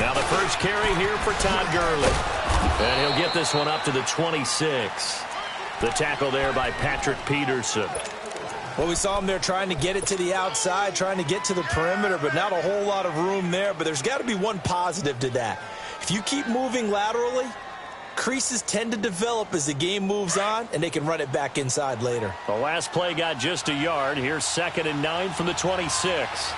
Now the first carry here for Todd Gurley. And he'll get this one up to the 26. The tackle there by Patrick Peterson. Well, we saw him there trying to get it to the outside, trying to get to the perimeter, but not a whole lot of room there. But there's got to be one positive to that. If you keep moving laterally, creases tend to develop as the game moves on, and they can run it back inside later. The last play got just a yard. Here's 2nd and 9 from the 26.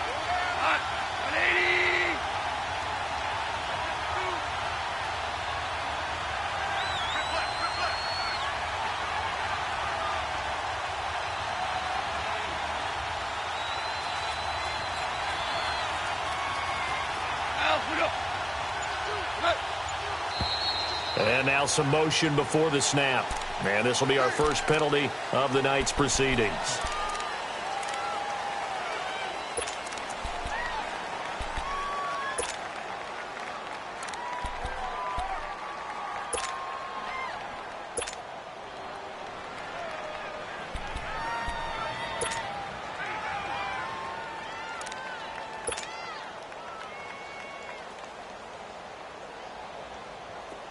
And now some motion before the snap. And this will be our first penalty of the night's proceedings.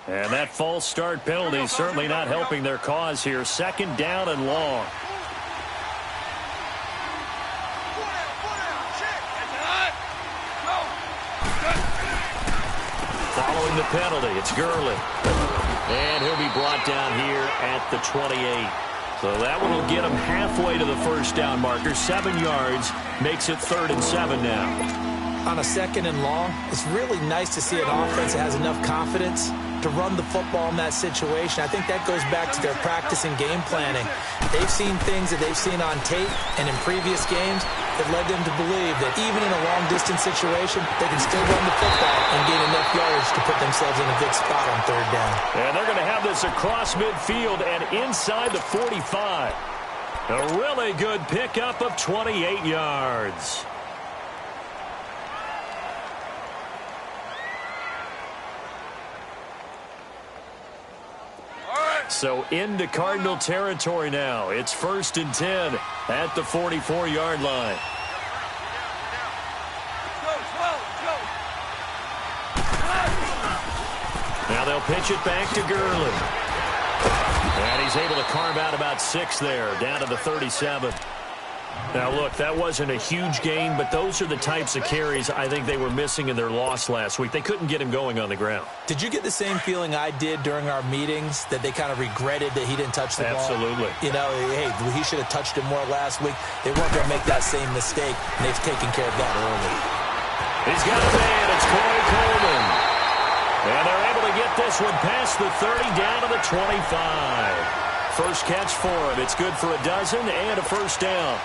And that false start penalty certainly not helping their cause here. 2nd down and long. Following the penalty, it's Gurley. And he'll be brought down here at the 28. So that one will get him halfway to the first down marker. 7 yards makes it 3rd and 7 now. On a 2nd and long, it's really nice to see an offense that has enough confidence to run the football in that situation. I think that goes back to their practice and game planning. They've seen things that they've seen on tape and in previous games that led them to believe that even in a long-distance situation, they can still run the football and gain enough yardage to put themselves in a good spot on 3rd down. And they're going to have this across midfield and inside the 45. A really good pickup of 28 yards. So into Cardinal territory now. It's 1st and 10 at the 44-yard line. Now they'll pitch it back to Gurley. And he's able to carve out about 6 there, down to the 37. Now, look, that wasn't a huge gain, but those are the types of carries I think they were missing in their loss last week. They couldn't get him going on the ground. Did you get the same feeling I did during our meetings, that they kind of regretted that he didn't touch the ball? Absolutely. You know, hey, he should have touched it more last week. They weren't going to make that same mistake, and they've taken care of that early. He's got a man. It's Corey Coleman. And they're able to get this one past the 30 down to the 25. First catch for him. It's good for a dozen and a first down.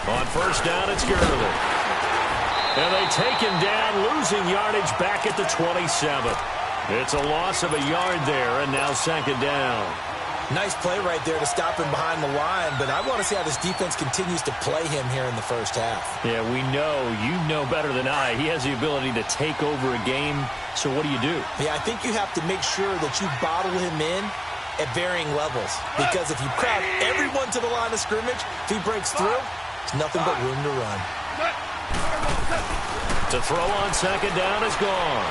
On first down, it's Gurley. And they take him down, losing yardage back at the 27. It's a loss of a yard there, and now 2nd down. Nice play right there to stop him behind the line, but I want to see how this defense continues to play him here in the first half. Yeah, we know. You know better than I. He has the ability to take over a game, so what do you do? Yeah, I think you have to make sure that you bottle him in at varying levels, because if you crowd everyone to the line of scrimmage, if he breaks through, there's nothing but room to run. To throw on 2nd down is gone.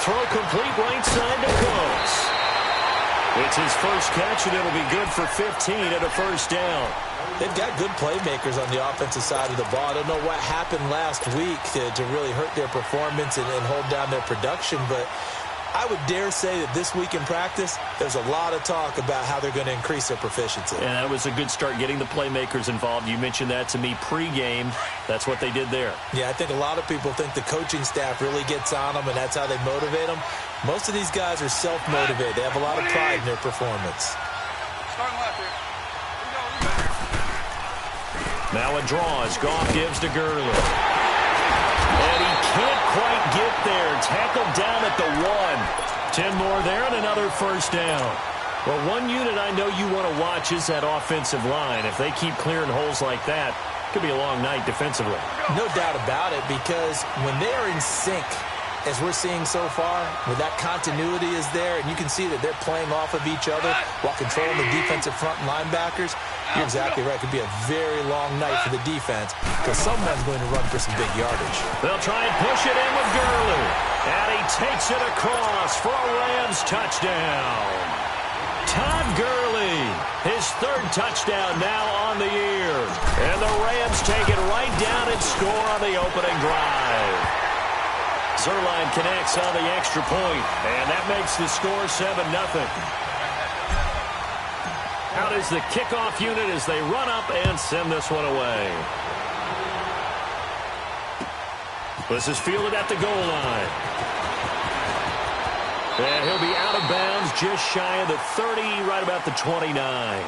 Throw complete right side to Cooks. It's his first catch, and it'll be good for 15 at a first down. They've got good playmakers on the offensive side of the ball. I don't know what happened last week to really hurt their performance and hold down their production, but I would dare say that this week in practice, there's a lot of talk about how they're going to increase their proficiency. And that was a good start, getting the playmakers involved. You mentioned that to me pregame. That's what they did there. Yeah, I think a lot of people think the coaching staff really gets on them, and that's how they motivate them. Most of these guys are self-motivated. They have a lot of pride in their performance. Now a draw as Goff gives to Gurley. And he can't quite get there. Tackled down at the 1. 10 more there and another first down. Well, one unit I know you want to watch is that offensive line. If they keep clearing holes like that, it could be a long night defensively. No doubt about it, because when they are in sync, as we're seeing so far, where that continuity is there, and you can see that they're playing off of each other while controlling the defensive front and linebackers, you're exactly right. It could be a very long night for the defense because someone's going to run for some big yardage. They'll try and push it in with Gurley. And he takes it across for a Rams touchdown. Todd Gurley, his third touchdown now on the year. And the Rams take it right down and score on the opening drive. Zerline connects on the extra point, and that makes the score 7-0. Out is the kickoff unit as they run up and send this one away. This is fielded at the goal line. And he'll be out of bounds just shy of the 30, right about the 29.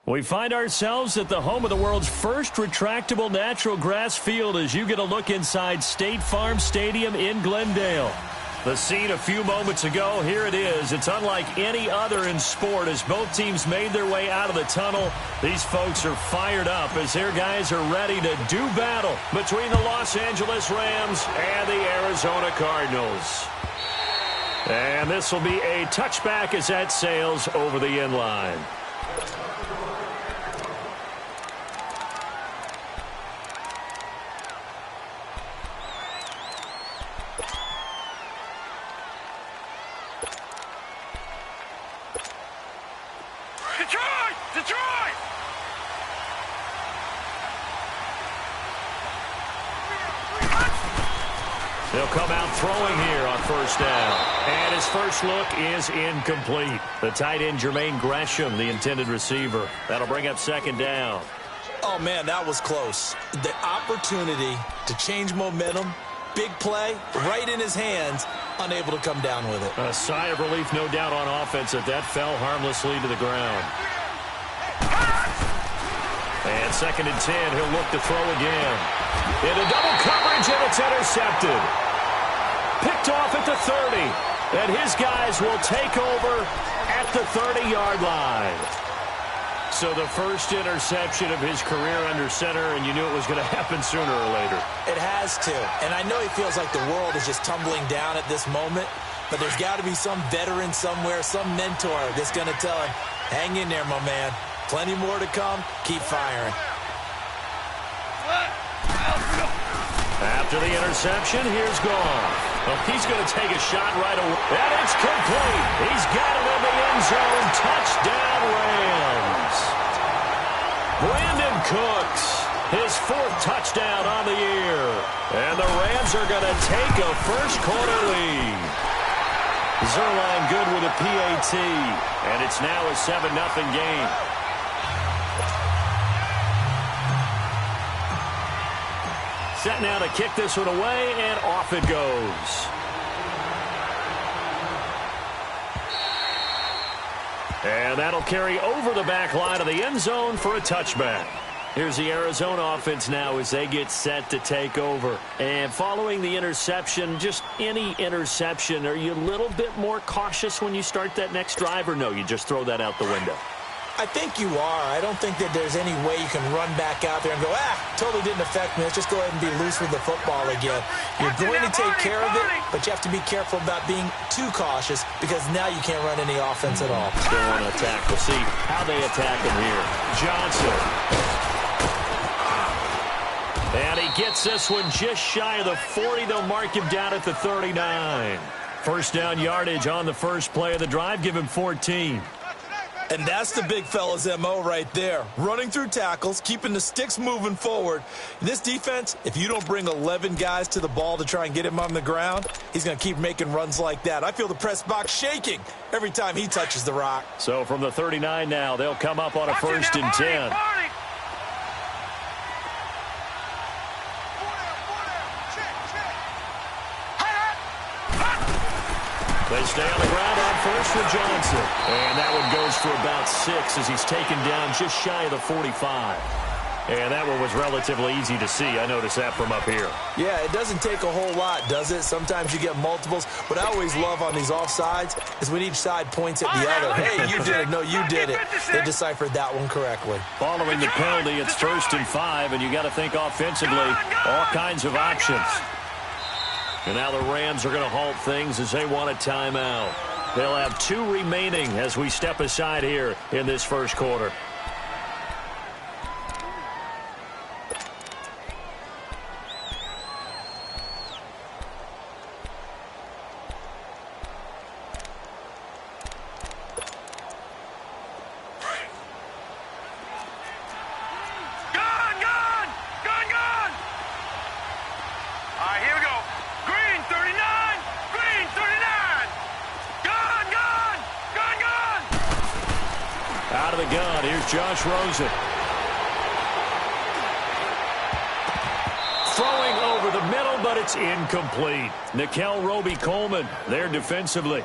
We find ourselves at the home of the world's first retractable natural grass field as you get a look inside State Farm Stadium in Glendale. The scene a few moments ago, here it is. It's unlike any other in sport as both teams made their way out of the tunnel. These folks are fired up as their guys are ready to do battle between the Los Angeles Rams and the Arizona Cardinals. And this will be a touchback as that sails over the end line. They'll come out throwing here on first down. And his first look is incomplete. The tight end, Jermaine Gresham, the intended receiver. That'll bring up second down. Oh, man, that was close. The opportunity to change momentum, big play, right in his hands, unable to come down with it. A sigh of relief, no doubt, on offense that fell harmlessly to the ground. And second and 10, he'll look to throw again. Into double coverage, and it's intercepted. Picked off at the 30, and his guys will take over at the 30-yard line. So the first interception of his career under center, and you knew it was going to happen sooner or later. It has to, and I know he feels like the world is just tumbling down at this moment, but there's got to be some veteran somewhere, some mentor that's going to tell him, hang in there, my man. Plenty more to come. Keep firing. After the interception, here's Goff. Well, he's going to take a shot right away. And it's complete. He's got it in the end zone. Touchdown, Rams. Brandon Cooks, his fourth touchdown on the year. And the Rams are going to take a first-quarter lead. Zerline good with a PAT. And it's now a 7-0 game. Set now to kick this one away, and off it goes. And that'll carry over the back line of the end zone for a touchback. Here's the Arizona offense now as they get set to take over. And following the interception, just any interception, are you a little bit more cautious when you start that next drive, or no, you just throw that out the window? I think you are. I don't think that there's any way you can run back out there and go, totally didn't affect me. Let's just go ahead and be loose with the football again. You're going to take care of it, but you have to be careful about being too cautious because now you can't run any offense at all. Still want to attack. We'll see how they attack him here. Johnson. And he gets this one just shy of the 40. They'll mark him down at the 39. First down yardage on the first play of the drive. Give him 14. And that's the big fella's MO right there. Running through tackles, keeping the sticks moving forward. This defense, if you don't bring 11 guys to the ball to try and get him on the ground, he's going to keep making runs like that. I feel the press box shaking every time he touches the rock. So from the 39 now, they'll come up on a first and 10. They stay on the ground on first with Johnson. And that one goes for about 6 as he's taken down just shy of the 45. And that one was relatively easy to see. I noticed that from up here. Yeah, it doesn't take a whole lot, does it? Sometimes you get multiples. What I always love on these offsides is when each side points at the other. Hey, you did it. No, you did it. They deciphered that one correctly. Following the penalty, it's first and 5, and you got to think offensively, all kinds of options. And now the Rams are going to halt things as they want a timeout. They'll have 2 remaining as we step aside here in this first quarter. Out of the gun, here's Josh Rosen. Throwing over the middle, but it's incomplete. Nickel Roby-Coleman there defensively.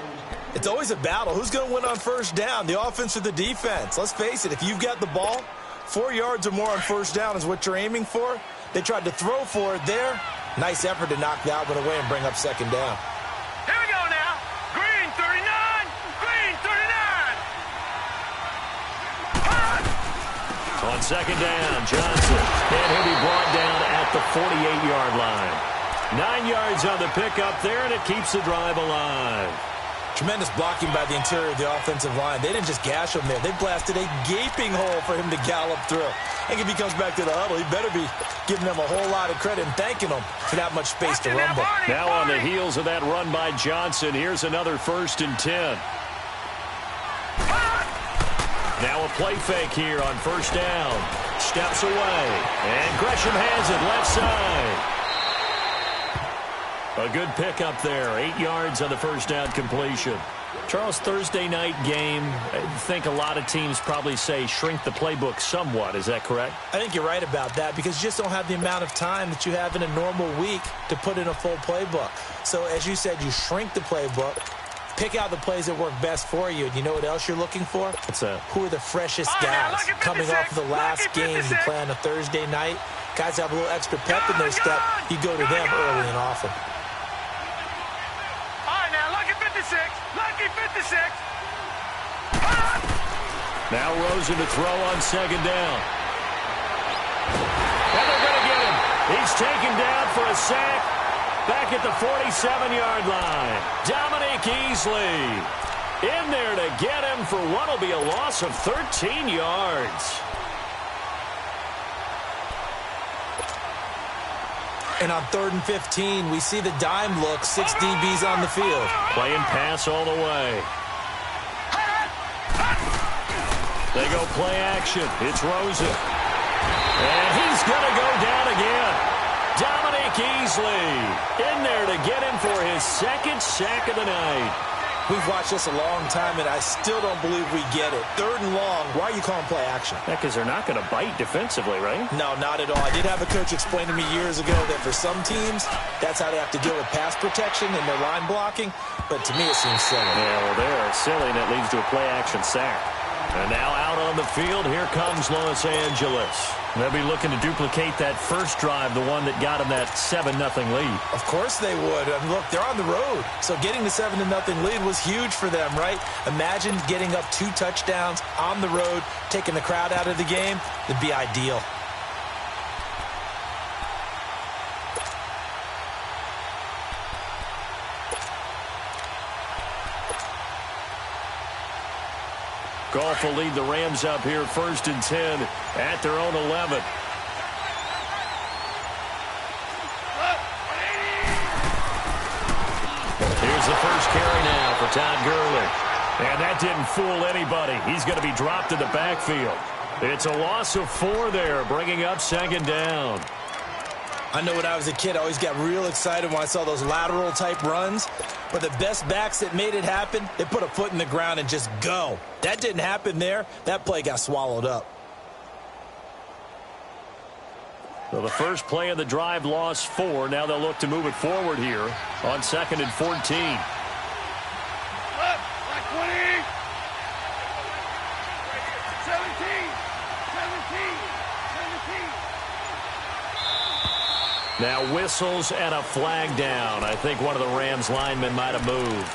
It's always a battle. Who's going to win on first down, the offense or the defense? Let's face it, if you've got the ball, 4 yards or more on first down is what you're aiming for. They tried to throw for it there. Nice effort to knock that one away and bring up second down. Here we go now. Green 39. Green 39. On second down, Johnson. And he'll be brought down at the 48-yard line. 9 yards on the pickup there, and it keeps the drive alive. Tremendous blocking by the interior of the offensive line. They didn't just gash him there. They blasted a gaping hole for him to gallop through. I think if he comes back to the huddle, he better be giving them a whole lot of credit and thanking them for that much space to rumble. Now on the heels of that run by Johnson, here's another 1st and 10. Now a play fake here on first down. Steps away, and Gresham has it left side. A good pickup there. 8 yards on the first down completion. Charles, Thursday night game, I think a lot of teams probably say shrink the playbook somewhat. Is that correct? I think you're right about that because you just don't have the amount of time that you have in a normal week to put in a full playbook. So as you said, you shrink the playbook, pick out the plays that work best for you. And you know what else you're looking for? What's that? Who are the freshest guys coming off of the last game to play on a Thursday night? Guys have a little extra pep in their step. You go to them early and often. Lucky 56. Now Rosen to throw on second down. And they're going to get him. He's taken down for a sack back at the 47-yard line. Dominique Easley in there to get him for what will be a loss of 13 yards. And on 3rd and 15, we see the dime look, 6 DBs on the field. Playing pass all the way. They go play action. It's Rosen. And he's going to go down again. Dominique Easley in there to get him for his 2nd sack of the night. We've watched this a long time, and I still don't believe we get it. 3rd and long, why are you calling play action? Yeah, because they're not going to bite defensively, right? No, not at all. I did have a coach explain to me years ago that for some teams, that's how they have to deal with pass protection and their line blocking. But to me, it seems silly. Yeah, well, they're silly, and it leads to a play action sack. And now out on the field, here comes Los Angeles. They'll be looking to duplicate that first drive, the one that got them that 7-0 lead. Of course they would. I mean, look, they're on the road. So getting the 7-0 lead was huge for them, right? Imagine getting up 2 touchdowns on the road, taking the crowd out of the game. It'd be ideal. Goff will lead the Rams up here 1st and 10 at their own 11. Here's the first carry now for Todd Gurley. And that didn't fool anybody. He's going to be dropped in the backfield. It's a loss of 4 there, bringing up 2nd down. I know when I was a kid, I always got real excited when I saw those lateral-type runs. But the best backs that made it happen, they put a foot in the ground and just go. That didn't happen there. That play got swallowed up. So the first play of the drive lost 4. Now they'll look to move it forward here on 2nd and 14. 20. Now whistles and a flag down. I think one of the Rams linemen might have moved.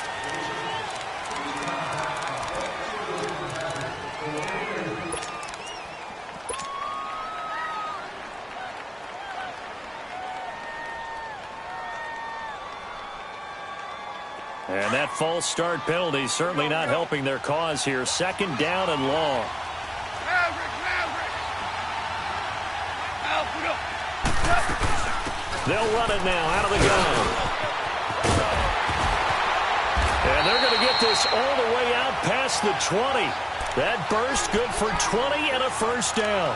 And that false start penalty certainly not helping their cause here. 2nd down and long. They'll run it now out of the gun. And they're going to get this all the way out past the 20. That burst good for 20 and a first down.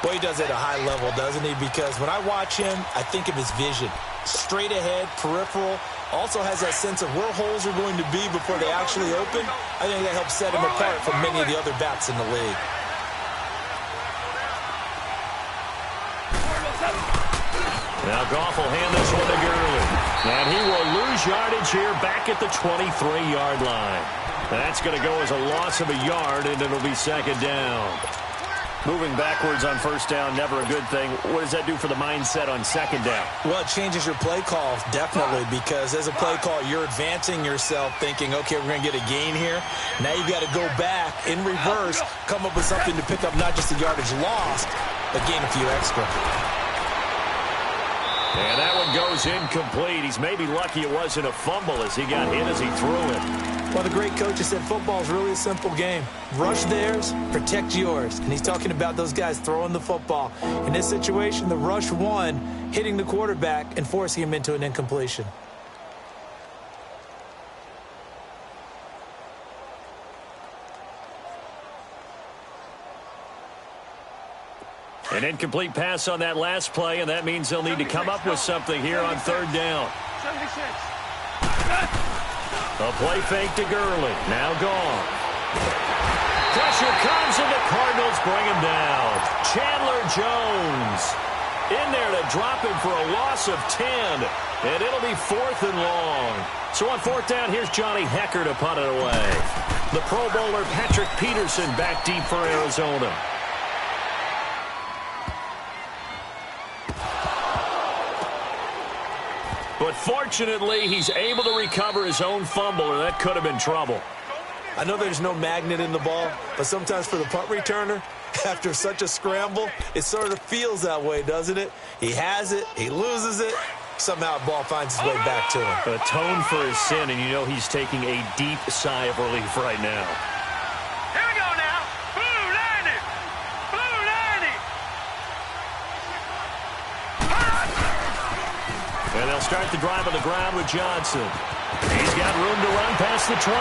Boy, he does it at a high level, doesn't he? Because when I watch him, I think of his vision. Straight ahead, peripheral. Also has that sense of where holes are going to be before they actually open. I think that helps set him apart from many of the other backs in the league. Now Goff will hand this one to Gurley. And he will lose yardage here back at the 23-yard line. That's going to go as a loss of a yard, and it'll be second down. Moving backwards on first down, never a good thing. What does that do for the mindset on second down? Well, it changes your play call, definitely, because as a play call, you're advancing yourself thinking, okay, we're going to get a gain here. Now you've got to go back in reverse, come up with something to pick up not just the yardage lost, but gain a few extra. And that one goes incomplete. He's maybe lucky it wasn't a fumble as he got hit as he threw it. Well, the great coach has said football is really a simple game. Rush theirs, protect yours. And he's talking about those guys throwing the football. In this situation, the rush won, hitting the quarterback and forcing him into an incompletion. An incomplete pass on that last play, and that means they'll need to come up with something here on third down. 76. A play fake to Gurley. Now gone. Pressure comes, and the Cardinals bring him down. Chandler Jones in there to drop him for a loss of 10. And it'll be 4th and long. So on 4th down, here's Johnny Hecker to punt it away. The Pro Bowler Patrick Peterson back deep for Arizona. But fortunately, he's able to recover his own fumble, or that could have been trouble. I know there's no magnet in the ball, but sometimes for the punt returner, after such a scramble, it sort of feels that way, doesn't it? He has it, he loses it, somehow the ball finds its way back to him. Atone for his sin, and you know he's taking a deep sigh of relief right now. Here we go now. Blue 90. Blue 90. And they'll start the drive on the ground with Johnson. He's got room to run past the 20.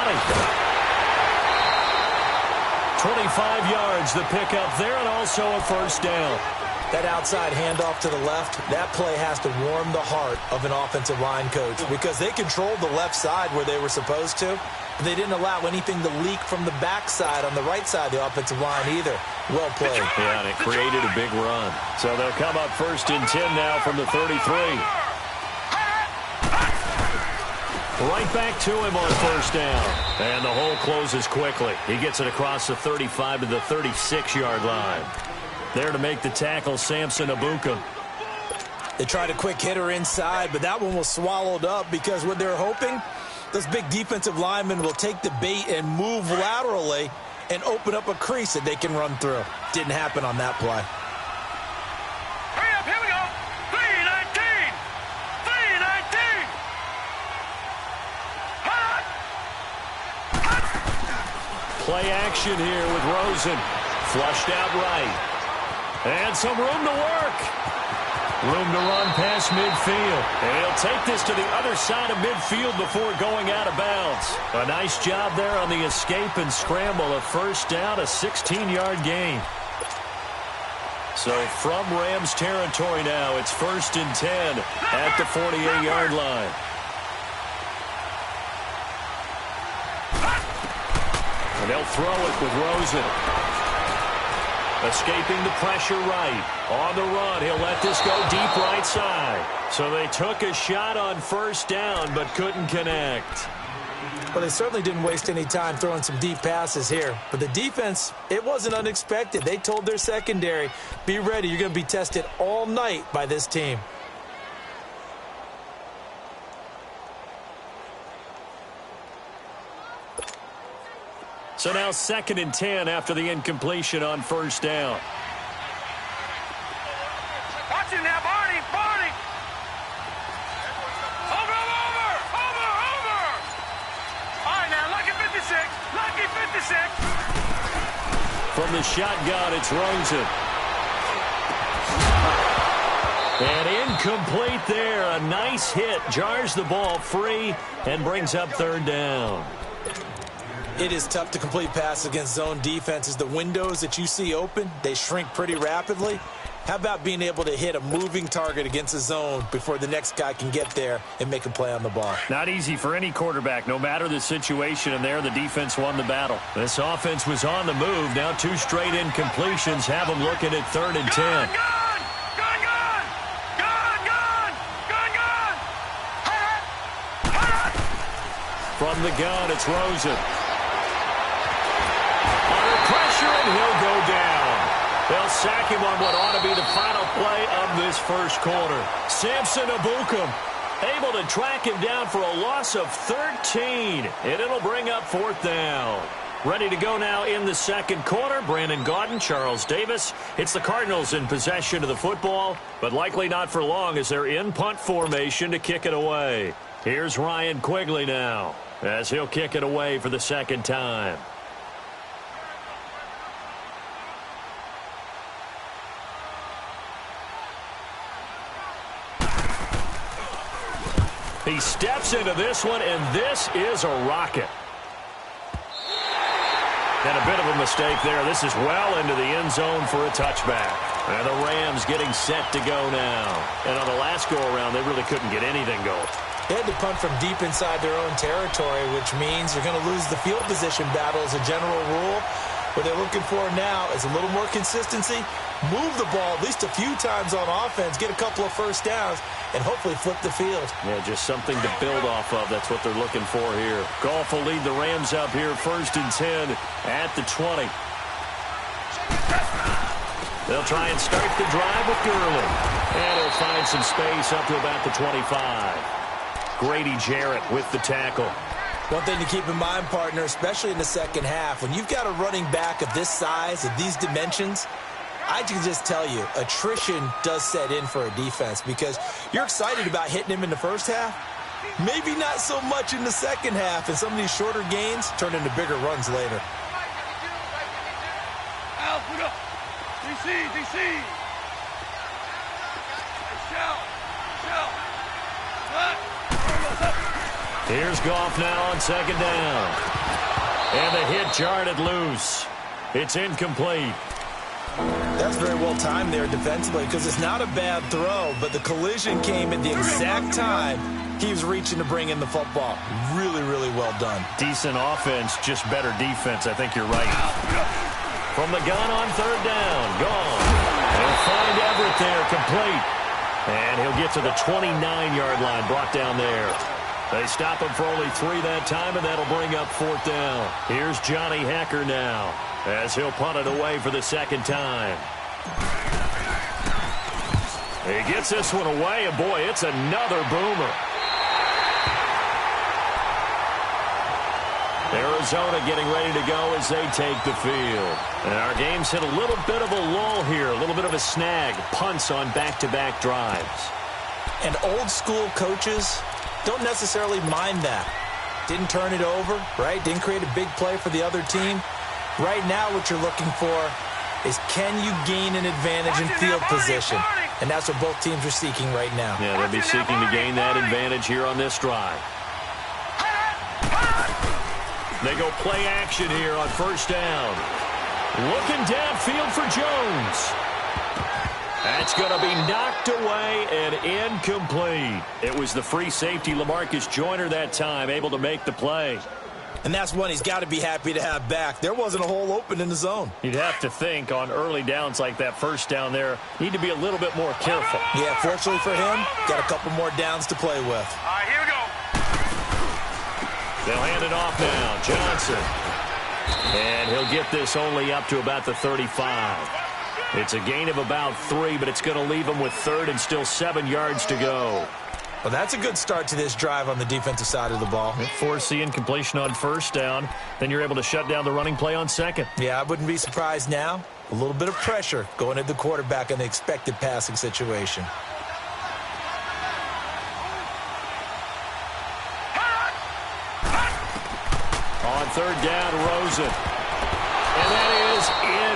25 yards the pickup there, and also a first down. That outside handoff to the left, that play has to warm the heart of an offensive line coach because they controlled the left side where they were supposed to. And they didn't allow anything to leak from the backside on the right side of the offensive line either. Well played. Yeah, and it created a big run. So they'll come up 1st and 10 now from the 33. Right back to him on first down. And the hole closes quickly. He gets it across the 35 to the 36-yard line. There to make the tackle, Samson Abuka. They tried a quick hitter inside, but that one was swallowed up because what they're hoping, those big defensive linemen will take the bait and move laterally and open up a crease that they can run through. Didn't happen on that play. Hurry up, here we go. 319. 319. Play action here with Rosen. Flushed out right. And some room to work. Room to run past midfield. And he'll take this to the other side of midfield before going out of bounds. A nice job there on the escape and scramble. A first down, a 16-yard gain. So from Rams territory now, it's 1st and 10 at the 48-yard line. And they'll throw it with Rosen. Escaping the pressure right. On the run, he'll let this go deep right side. So they took a shot on first down, but couldn't connect. Well, they certainly didn't waste any time throwing some deep passes here. But the defense, it wasn't unexpected. They told their secondary, be ready. You're going to be tested all night by this team. So now 2nd and 10 after the incompletion on first down. Watch him now, Barney. Barney. Over. All right, now, lucky 56. Lucky 56. From the shotgun, it's Rosen. And incomplete there. A nice hit. Jars the ball free and brings up 3rd down. It is tough to complete passes against zone defenses. The windows that you see open, they shrink pretty rapidly. How about being able to hit a moving target against a zone before the next guy can get there and make a play on the ball? Not easy for any quarterback, no matter the situation, and there the defense won the battle. This offense was on the move. Now 2 straight incompletions have them looking at 3rd and 10. From the gun, it's Rosen. Under pressure, and he'll go down. They'll sack him on what ought to be the final play of this first quarter. Samson Ebukam able to track him down for a loss of 13, and it'll bring up fourth down. Ready to go now in the second quarter. Brandon Gaudin, Charles Davis. It's the Cardinals in possession of the football, but likely not for long as they're in punt formation to kick it away. Here's Ryan Quigley now as he'll kick it away for the second time. He steps into this one, and this is a rocket. And a bit of a mistake there. This is well into the end zone for a touchback. And the Rams getting set to go now. And on the last go-around, they really couldn't get anything going. They had to punt from deep inside their own territory, which means you're going to lose the field position battle as a general rule. What they're looking for now is a little more consistency, move the ball at least a few times on offense, get a couple of first downs, and hopefully flip the field. Yeah, just something to build off of. That's what they're looking for here. Goff will lead the Rams up here 1st and 10 at the 20. They'll try and start the drive with Gurley. And he'll find some space up to about the 25. Grady Jarrett with the tackle. One thing to keep in mind, partner, especially in the second half, when you've got a running back of this size, of these dimensions, I can just tell you, attrition does set in for a defense because you're excited about hitting him in the first half. Maybe not so much in the second half, and some of these shorter gains turn into bigger runs later. Al, put up. DC. Shout. Here's Goff now on second down. And the hit jarred loose. It's incomplete. That's very well timed there defensively because it's not a bad throw, but the collision came at the exact time he was reaching to bring in the football. Really, really well done. Decent offense, just better defense. I think you're right. From the gun on third down. Gone. He'll find Everett there, complete. And he'll get to the 29-yard line, brought down there. They stop him for only 3 that time, and that'll bring up fourth down. Here's Johnny Hecker now as he'll punt it away for the second time. He gets this one away, and boy, it's another boomer. Arizona getting ready to go as they take the field. And our game's hit a little bit of a lull here, a little bit of a snag. Punts on back-to-back drives. And old-school coaches don't necessarily mind that. Didn't turn it over, right? Didn't create a big play for the other team. Right now what you're looking for is can you gain an advantage in field position? And that's what both teams are seeking right now. Yeah, they'll be seeking to gain that advantage here on this drive. They go play action here on first down. Looking downfield for Jones. That's going to be knocked away and incomplete. It was the free safety LaMarcus Joyner that time, able to make the play. And that's one he's got to be happy to have back. There wasn't a hole open in the zone. You'd have to think on early downs like that first down there, need to be a little bit more careful. Yeah, fortunately for him, got a couple more downs to play with. All right, here we go. They'll hand it off now. Johnson. And he'll get this only up to about the 35. It's a gain of about 3, but it's going to leave him with third and still 7 yards to go. Well, that's a good start to this drive on the defensive side of the ball. Force the incompletion on first down. Then you're able to shut down the running play on second. Yeah, I wouldn't be surprised now. A little bit of pressure going at the quarterback in the expected passing situation. On third down, Rosen. And that is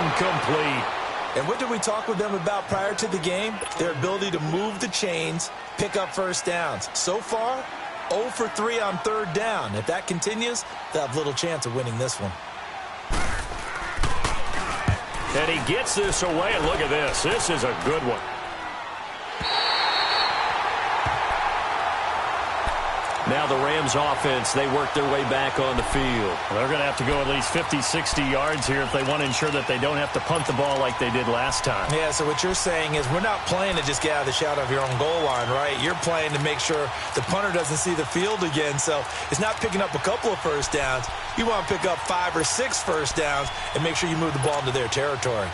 incomplete. And what did we talk with them about prior to the game? Their ability to move the chains, pick up first downs. So far, 0 for 3 on third down. If that continues, they'll have little chance of winning this one. And he gets this away, and look at this. This is a good one. Now the Rams offense, they work their way back on the field. Well, they're going to have to go at least 50, 60 yards here if they want to ensure that they don't have to punt the ball like they did last time. Yeah, so what you're saying is we're not playing to just get out of the shadow of your own goal line, right? You're playing to make sure the punter doesn't see the field again. So it's not picking up a couple of first downs. You want to pick up 5 or 6 first downs and make sure you move the ball into their territory.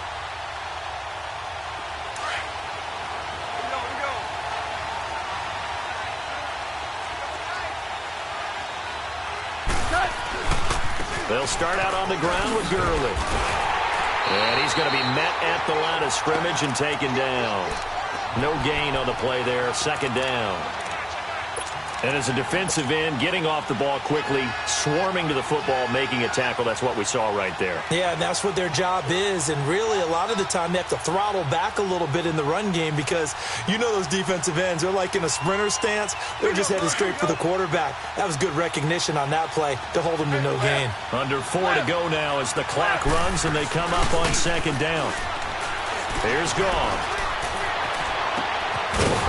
They'll start out on the ground with Gurley. And he's going to be met at the line of scrimmage and taken down. No gain on the play there, second down. And as a defensive end, getting off the ball quickly, swarming to the football, making a tackle, that's what we saw right there. Yeah, and that's what their job is. And really, a lot of the time, they have to throttle back a little bit in the run game because you know those defensive ends, they're like in a sprinter stance. They're just headed straight for the quarterback. That was good recognition on that play to hold them to no gain. Under 4 to go now as the clock runs and they come up on second down. Here's Goff.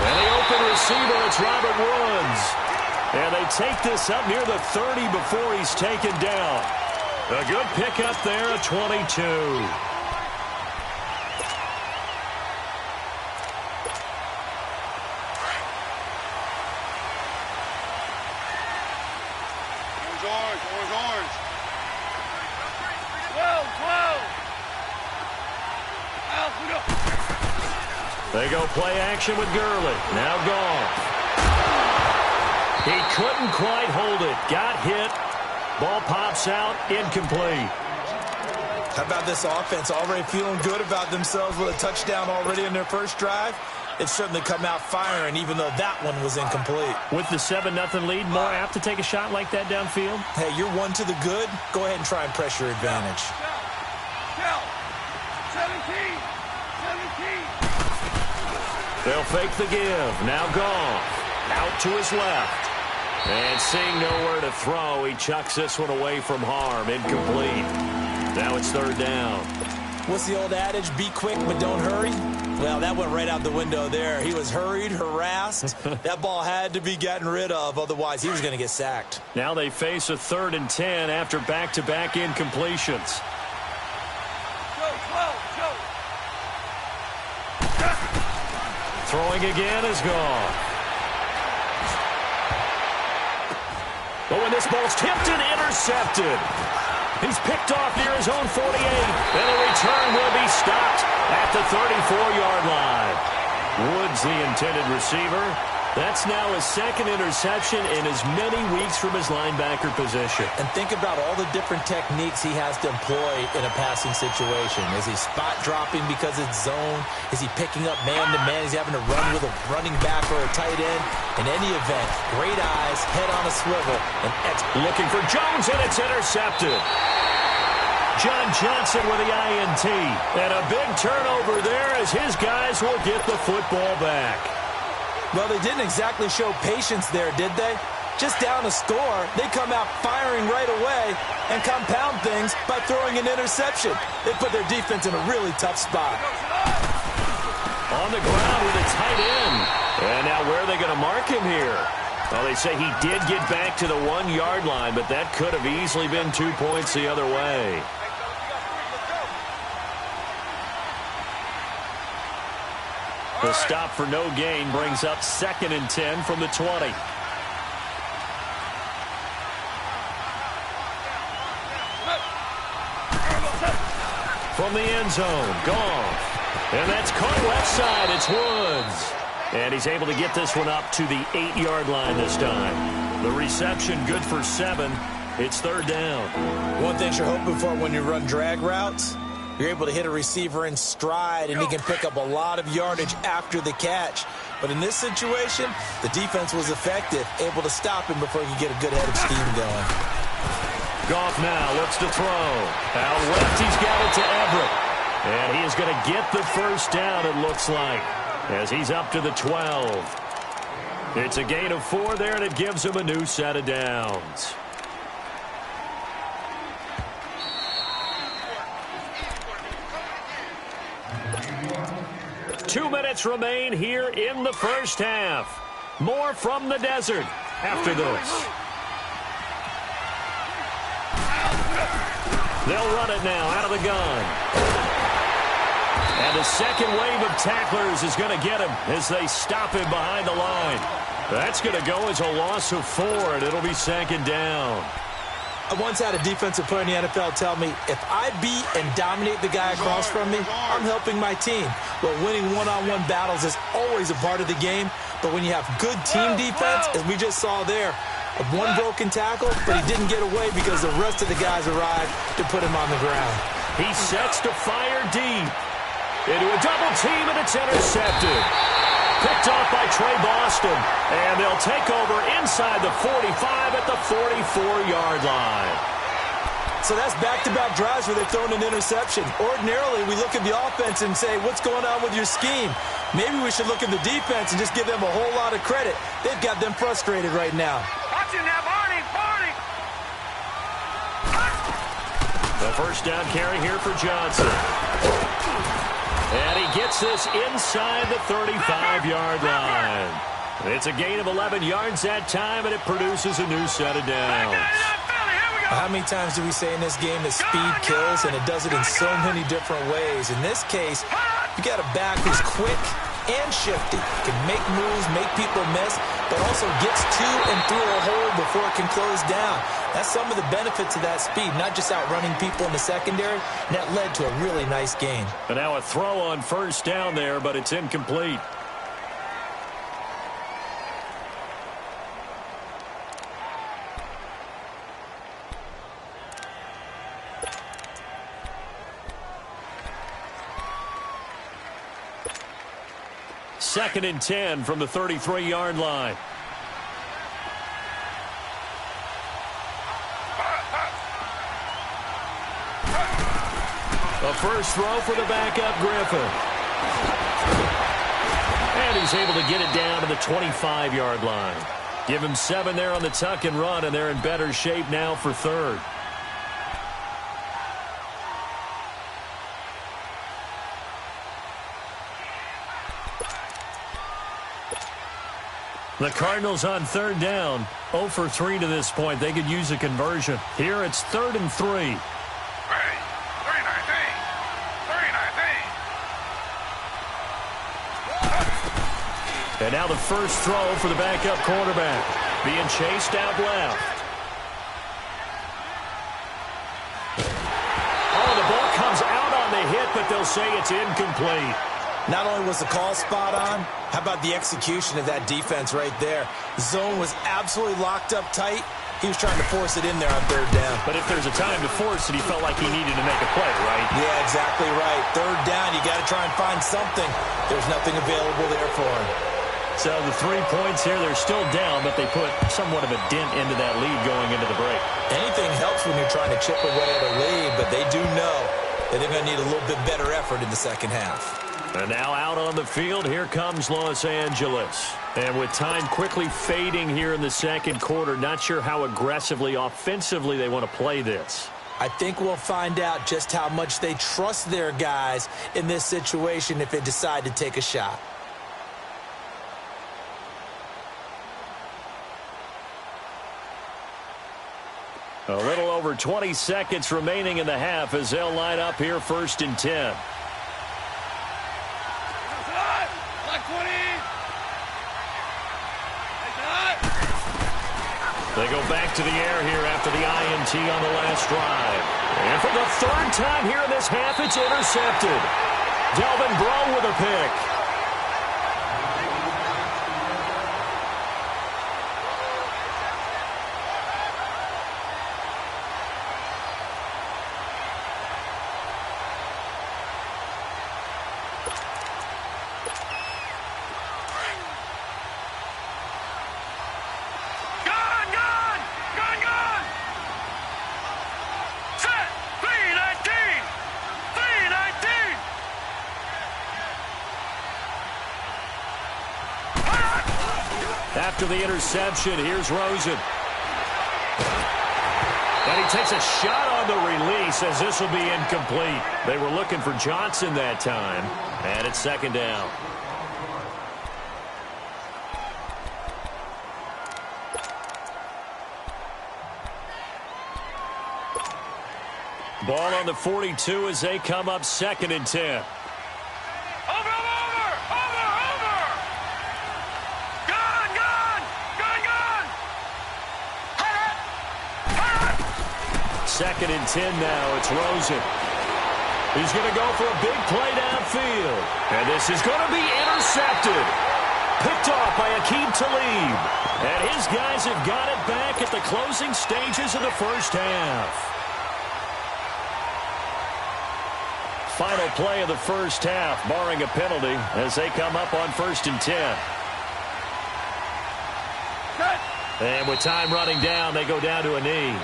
And the open receiver, it's Robert Woods. And they take this up near the 30 before he's taken down. A good pickup there at 22. Orange. 12. They go play action with Gurley. Now Goff. He couldn't quite hold it. Got hit. Ball pops out. Incomplete. How about this offense already feeling good about themselves with a touchdown already in their first drive? It's certainly come out firing, even though that one was incomplete. With the 7-0 lead, more apt to take a shot like that downfield? Hey, you're one to the good. Go ahead and try and press your advantage. 17. They'll fake the give. Now Goff. Out to his left. And seeing nowhere to throw, he chucks this one away from harm. Incomplete. Now it's third down. What's the old adage? Be quick, but don't hurry? Well, that went right out the window there. He was hurried, harassed. That ball had to be gotten rid of, otherwise he was going to get sacked. Now they face a 3rd and 10 after back-to-back incompletions. Throwing again is Goff. But when this ball's tipped and intercepted, he's picked off near his own 48, and the return will be stopped at the 34-yard line. Woods, the intended receiver. That's now his 2nd interception in as many weeks from his linebacker position. And think about all the different techniques he has to employ in a passing situation. Is he spot dropping because it's zone? Is he picking up man-to-man? Is he having to run with a running back or a tight end? In any event, great eyes, head on a swivel, and looking for Jones, and it's intercepted. John Johnson with the INT. And a big turnover there as his guys will get the football back. Well, they didn't exactly show patience there, did they? Just down a score, they come out firing right away and compound things by throwing an interception. They put their defense in a really tough spot. On the ground with a tight end. And now where are they going to mark him here? Well, they say he did get back to the 1-yard line, but that could have easily been 2 points the other way. The stop for no gain brings up 2nd and 10 from the 20. From the end zone, Goff. And that's caught left side. It's Woods. And he's able to get this one up to the 8-yard line this time. The reception good for 7. It's 3rd down. One thing you're hoping for when you run drag routes, you're able to hit a receiver in stride, and he can pick up a lot of yardage after the catch. But in this situation, the defense was effective, able to stop him before he could get a good head of steam going. Goff now looks to throw. Out left, he's got it to Everett. And he is going to get the first down, it looks like, as he's up to the 12. It's a gain of 4 there, and it gives him a new set of downs. Two minutes remain here in the first half. More from the desert. after this. They'll run it now out of the gun. And the second wave of tacklers is going to get him as they stop him behind the line. That's going to go as a loss of 4, and it'll be second down. I once had a defensive player in the NFL tell me, if I beat and dominate the guy across from me, I'm helping my team. Well, winning one-on-one battles is always a part of the game, but when you have good team defense, as we just saw there, one broken tackle, but he didn't get away because the rest of the guys arrived to put him on the ground. He sets to fire deep into a double team, and it's intercepted. Picked off by Trey Boston, and they'll take over inside the 45 at the 44-yard line. So that's back-to-back drives where they've thrown an interception. Ordinarily, we look at the offense and say, what's going on with your scheme? Maybe we should look at the defense and just give them a whole lot of credit. They've got them frustrated right now. Watching that, Barney. The first down carry here for Johnson. And he gets this inside the 35-yard line. It's a gain of 11 yards that time, and it produces a new set of downs. How many times do we say in this game that speed kills, and it does it in so many different ways? In this case, you got a back who's quick and shifty. Can make moves, make people miss, but also gets to and through a hole before it can close down. That's some of the benefits of that speed, not just outrunning people in the secondary, and that led to a really nice gain. And now a throw on first down there, but it's incomplete. Second and 10 from the 33-yard line. A first throw for the backup Griffin. And he's able to get it down to the 25-yard line. Give him 7 there on the tuck and run, and they're in better shape now for third. The Cardinals on third down, 0 for 3 to this point. They could use a conversion. Here it's 3rd and 3. And now the first throw for the backup quarterback. Being chased out left. Oh, the ball comes out on the hit, but they'll say it's incomplete. Not only was the call spot on, how about the execution of that defense right there? The zone was absolutely locked up tight. He was trying to force it in there on third down. But if there's a time to force it, he felt like he needed to make a play, right? Yeah, exactly right. Third down, you got to try and find something. There's nothing available there for him. So the 3 points here, they're still down, but they put somewhat of a dent into that lead going into the break. Anything helps when you're trying to chip away at a lead, but they do know that they're going to need a little bit better effort in the second half. And now out on the field, here comes Los Angeles. And with time quickly fading here in the second quarter, not sure how aggressively, offensively they want to play this. I think we'll find out just how much they trust their guys in this situation if they decide to take a shot. A little over 20 seconds remaining in the half as they'll line up here 1st and 10. They go back to the air here after the INT on the last drive. And for the 3rd time here in this half, it's intercepted. Delvin Breaux with a pick. After the interception, here's Rosen. And he takes a shot on the release as this will be incomplete. They were looking for Johnson that time, and it's 2nd down. Ball on the 42 as they come up 2nd and 10. Over! Gun! Second and 10 now. It's Rosen. He's going to go for a big play downfield. And this is going to be intercepted. Picked off by Aqib Talib. And his guys have got it back at the closing stages of the first half. Final play of the first half, barring a penalty, as they come up on 1st and 10. And with time running down, they go down to a knee.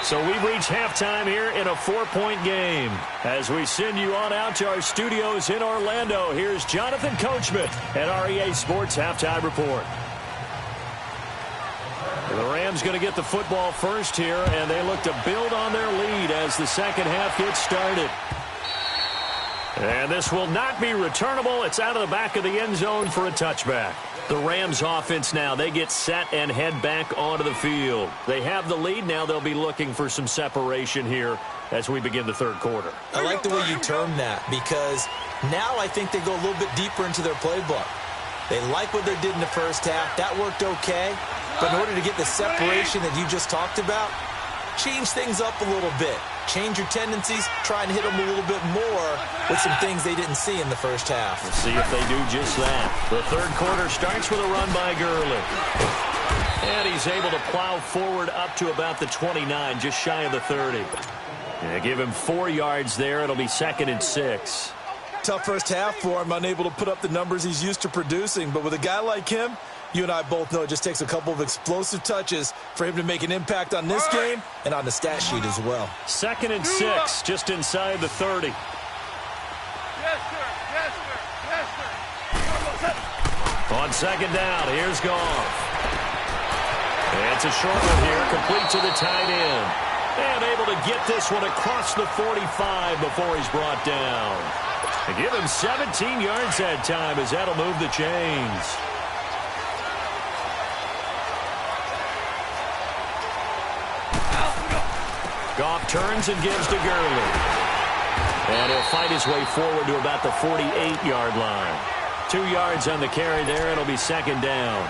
So we've reached halftime here in a 4-point game. As we send you on out to our studios in Orlando, here's Jonathan Coachman at REA Sports Halftime Report. The Rams going to get the football first here, and they look to build on their lead as the second half gets started. And this will not be returnable. It's out of the back of the end zone for a touchback. The Rams offense now, they get set and head back onto the field. They have the lead. Now they'll be looking for some separation here as we begin the third quarter. I like the way you term that, because now I think they go a little bit deeper into their playbook. They like what they did in the first half. That worked okay. But in order to get the separation that you just talked about, change things up a little bit. Change your tendencies, try and hit them a little bit more with some things they didn't see in the first half. Let's see if they do just that. The third quarter starts with a run by Gurley. And he's able to plow forward up to about the 29, just shy of the 30. Yeah, give him 4 yards there. It'll be 2nd and 6. Tough first half for him, unable to put up the numbers he's used to producing. But with a guy like him, you and I both know it just takes a couple of explosive touches for him to make an impact on this game and on the stat sheet as well. 2nd and 6, just inside the 30. Yes, sir. Yes, sir. Yes, sir. On 2nd down, here's Goff. It's a short one here, complete to the tight end. And able to get this one across the 45 before he's brought down. They give him 17 yards that time as that'll move the chains. Goff turns and gives to Gurley. And he'll fight his way forward to about the 48-yard line. 2 yards on the carry there. It'll be 2nd down.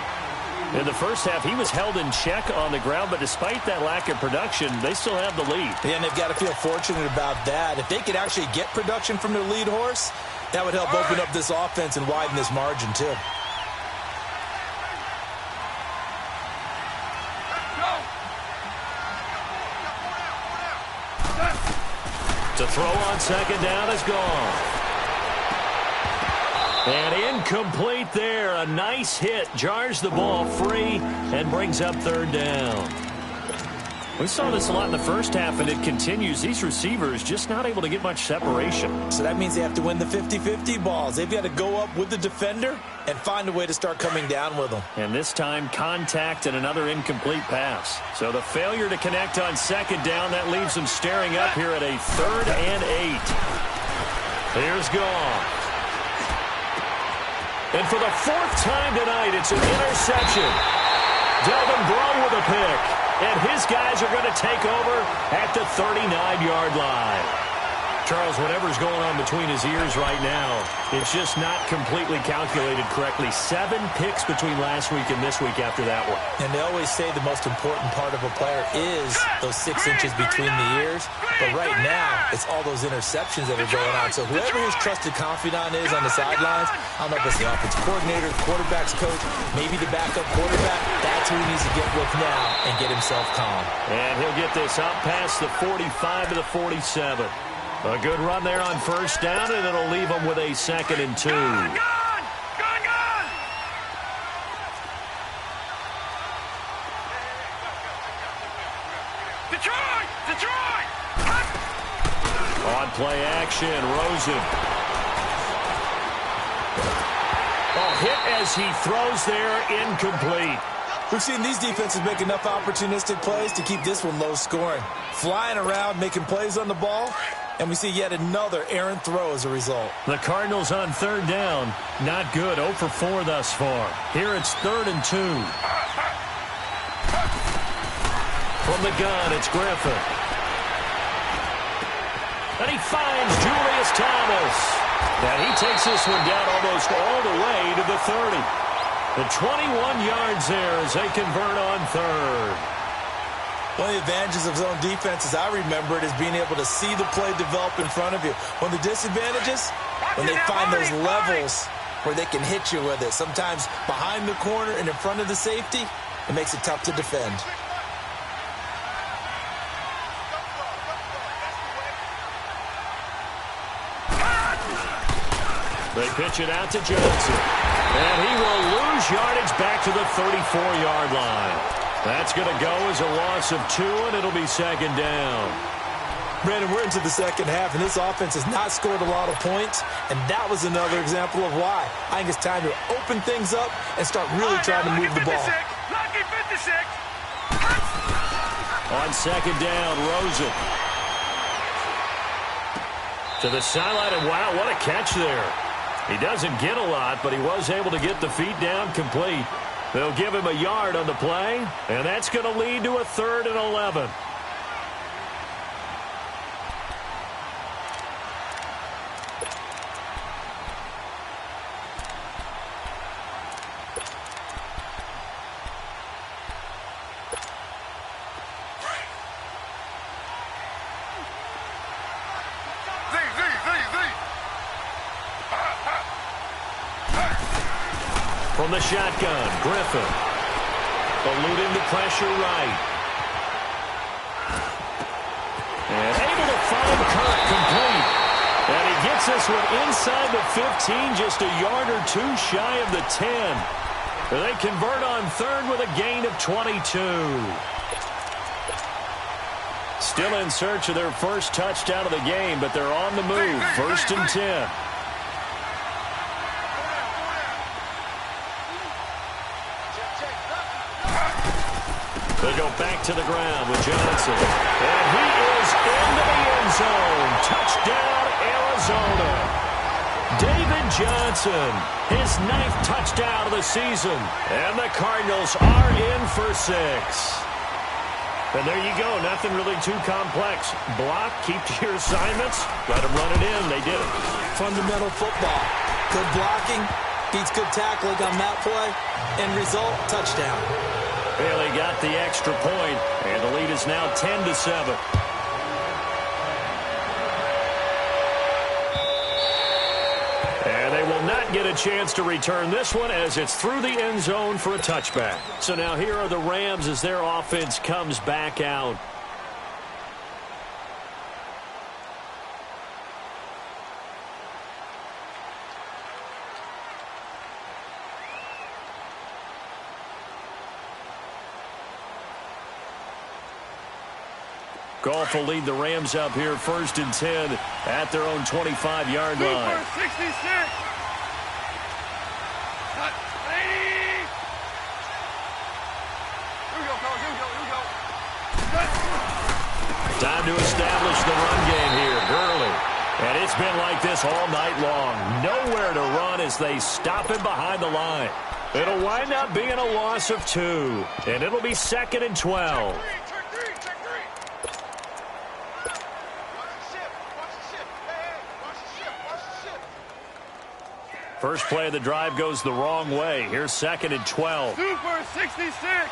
In the first half, he was held in check on the ground, but despite that lack of production, they still have the lead. Yeah, and they've got to feel fortunate about that. If they could actually get production from their lead horse, that would help open up this offense and widen this margin, too. To throw on 2nd down is gone. And incomplete there. A nice hit. Jars the ball free and brings up 3rd down. We saw this a lot in the first half, and it continues. These receivers just not able to get much separation. So that means they have to win the 50-50 balls. They've got to go up with the defender and find a way to start coming down with them. And this time, contact and another incomplete pass. So the failure to connect on 2nd down, that leaves them staring up here at a 3rd and 8. Here's Goff. And for the 4th time tonight, it's an interception. Delvin Breaux with a pick. And his guys are going to take over at the 39-yard line. Charles, whatever's going on between his ears right now, it's just not completely calculated correctly. 7 picks between last week and this week after that one. And they always say the most important part of a player is those 6 inches between the ears. But right now, it's all those interceptions that are going on. So whoever his trusted confidant is on the sidelines, I don't know if it's the offensive coordinator, the quarterback's coach, maybe the backup quarterback, that's who he needs to get with now and get himself calm. And he'll get this up past the 45 to the 47. A good run there on 1st down, and it'll leave them with a 2nd and 2. Gun! Detroit! On play action, Rosen. Oh, hit as he throws there, incomplete. We've seen these defenses make enough opportunistic plays to keep this one low scoring. Flying around, making plays on the ball, and we see yet another errant throw as a result. The Cardinals on 3rd down. Not good. 0 for 4 thus far. Here it's 3rd and 2. From the gun, it's Griffin. And he finds Julius Thomas. And he takes this one down almost all the way to the 30. The 21 yards there as they convert on third. One of the advantages of zone defense, as I remember it, is being able to see the play develop in front of you. One of the disadvantages, when they find those levels where they can hit you with it. Sometimes behind the corner and in front of the safety, it makes it tough to defend. They pitch it out to Johnson. And he will lose yardage back to the 34-yard line. That's going to go as a loss of 2, and it'll be second down. Brandon, we're into the second half, and this offense has not scored a lot of points, and that was another example of why. I think it's time to open things up and start really trying to move the ball. Lucky 56. On second down, Rosen. To the sideline, and wow, what a catch there. He doesn't get a lot, but he was able to get the feet down complete. They'll give him a yard on the play, and that's going to lead to a 3rd and 11. From the shotgun, Griffin. Eluding the pressure right. And able to find Kirk complete. And he gets this one inside the 15, just a yard or 2 shy of the 10. They convert on third with a gain of 22. Still in search of their first touchdown of the game, but they're on the move. 1st and 10. They go back to the ground with Johnson. And he is into the end zone. Touchdown, Arizona. David Johnson, his 9th touchdown of the season. And the Cardinals are in for 6. And there you go. Nothing really too complex. Block, keep to your assignments. Let them run it in. They did it. Fundamental football. Good blocking, beats good tackling on that play. End result, touchdown. Bailey got the extra point, and the lead is now 10-7. And they will not get a chance to return this one as it's through the end zone for a touchback. So now here are the Rams as their offense comes back out. Goff will lead the Rams up here 1st and 10 at their own 25-yard line. 66. Time to establish the run game here. Gurley. And it's been like this all night long. Nowhere to run as they stop him behind the line. It'll wind up being a loss of 2. And it'll be 2nd and 12. First play of the drive goes the wrong way. Here's 2nd and 12. Super 66.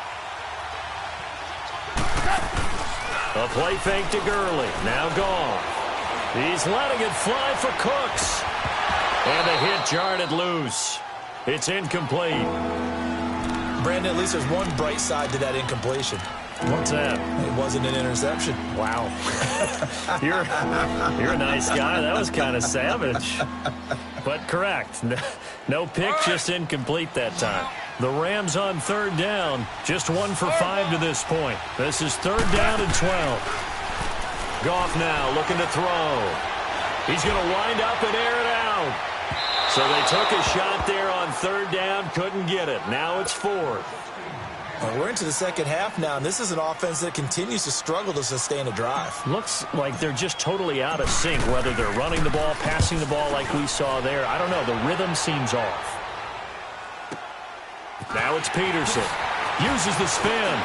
A play fake to Gurley. Now gone. He's letting it fly for Cooks. And the hit jarred loose. It's incomplete. Brandon, at least there's one bright side to that incompletion. What's that? It wasn't an interception. Wow. You're a nice guy. That was kind of savage. But correct. No pick, just incomplete that time. The Rams on 3rd down. Just 1 for 5 to this point. This is 3rd down and 12. Goff now looking to throw. He's going to wind up and air it out. So they took a shot there on 3rd down. Couldn't get it. Now it's 4th. Well, we're into the second half now, and this is an offense that continues to struggle to sustain a drive. Looks like they're just totally out of sync, whether they're running the ball, passing the ball like we saw there. I don't know. The rhythm seems off. Now it's Peterson. Uses the spin.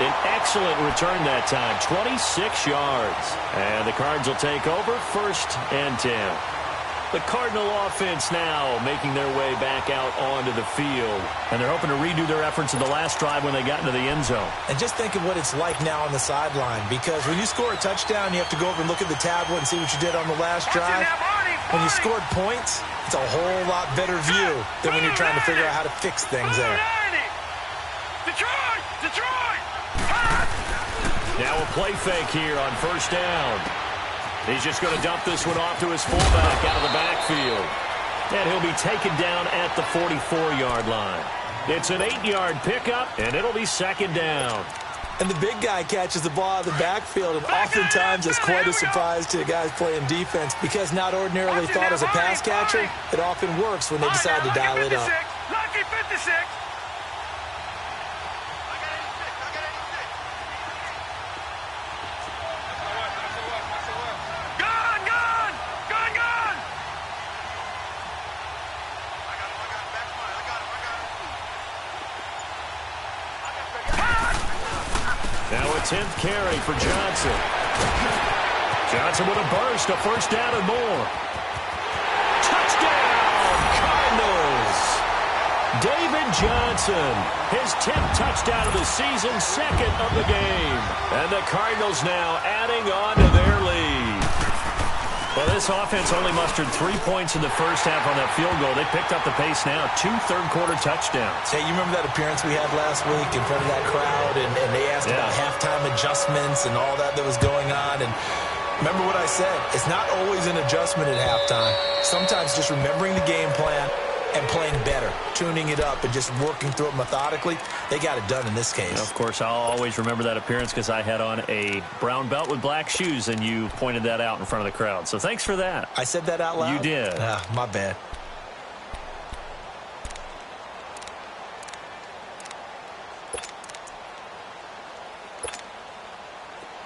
An excellent return that time, 26 yards. And the Cards will take over, 1st and 10. The Cardinal offense now making their way back out onto the field. And they're hoping to redo their efforts in the last drive when they got into the end zone. And just think of what it's like now on the sideline, because when you score a touchdown, you have to go over and look at the tablet and see what you did on the last drive. When you scored points, it's a whole lot better view than when you're trying to figure out how to fix things there. Detroit! Now a play fake here on 1st down. He's just going to dump this one off to his fullback out of the backfield. And he'll be taken down at the 44-yard line. It's an 8-yard pickup, and it'll be 2nd down. And the big guy catches the ball out of the backfield, and oftentimes that's quite a surprise to the guys playing defense, because not ordinarily thought as a pass catcher, it often works when they decide to dial it up. Lucky 56. Now a 10th carry for Johnson. Johnson with a burst, a 1st down and more. Touchdown, Cardinals! David Johnson, his 10th touchdown of the season, 2nd of the game. And the Cardinals now adding on to their lead. Well, this offense only mustered 3 points in the first half on that field goal. They picked up the pace now, 2 third-quarter touchdowns. Hey, you remember that appearance we had last week in front of that crowd, and they asked about halftime adjustments and all that was going on, and remember what I said, it's not always an adjustment at halftime. Sometimes just remembering the game plan and playing better, tuning it up and just working through it methodically. They got it done in this case. Of course, I'll always remember that appearance because I had on a brown belt with black shoes, and you pointed that out in front of the crowd. So thanks for that. I said that out loud? You did. My bad.